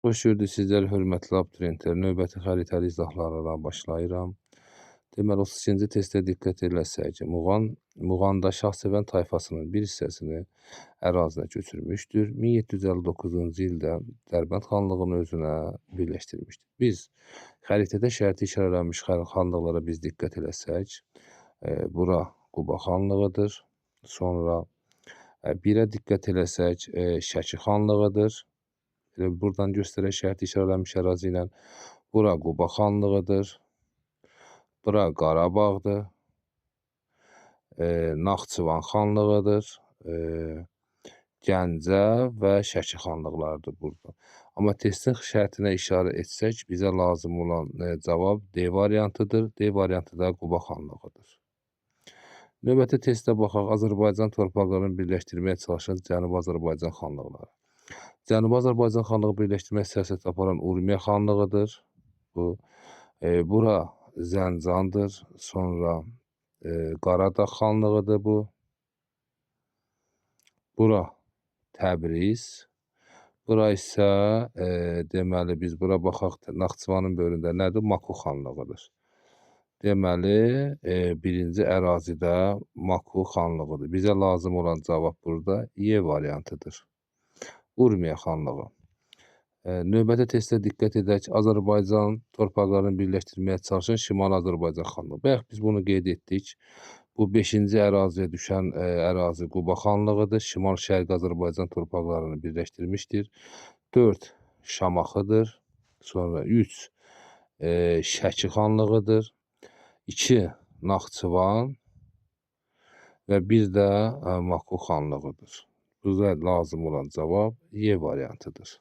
Xoş gördük sizlər, hörmətli abituriyentlər. Növbəti xəritəli izahlarla başlayıram. Deməli, 32-ci testdə diqqət eləsək, Muğanda Şahsevən tayfasının bir hissəsini ərazinə köçürmüşdür. 1759-cu ildə Dərbənd xanlığını özünə birləşdirmişdir. Biz xəritədə şərti işarələnmiş xanlıqlara biz diqqət eləsək, bura Quba xanlığıdır. Sonra birə diqqət eləsək, Şəki xanlığıdır. Buradan göstərək şərti işarələnmiş ərazi ilə. Bura Quba xanlığıdır. Bura Qarabağdır. Naxçıvan xanlığıdır. Gəncə və Şəki xanlıqlarıdır burada. Amma testin şərtinə işarə etsək, bizə lazım olan cavab D variantıdır. D variantı da Quba xanlığıdır. Növbəti testdə baxaq, Azərbaycan torpaqlarını birləşdirməyə çalışan Cənubi Azərbaycan xanlıqları. Cənubi Azərbaycan xanlığı birləşdirmək siyasəti aparan Urmiya xanlığıdır. Bura Zəncandır. Sonra Qaradağ xanlığıdır bu. Bura Təbriz. Bura isə deməli biz bura baxaq, Naxçıvanın bölündə nədir? Maku xanlığıdır. Deməli, birinci ərazidə Maku xanlığıdır. Bizə lazım olan cavab burada E variantıdır. Urmiya xanlığı. Növbəti testdə diqqət edək, Azərbaycan torpaqlarını birləşdirməyə çalışan Şimali Azərbaycan xanlığı. Bayaq biz bunu qeyd etdik. Bu 5-ci əraziyə düşən ərazi Quba xanlığıdır. Şimal-Şərqi Azərbaycan torpaqlarını birləşdirmişdir. 4 Şamaxıdır. Sonra 3 Şəki xanlığıdır. 2 Naxçıvan və 1 də Maku xanlığıdır. Burada lazım olan cavab E variantıdır.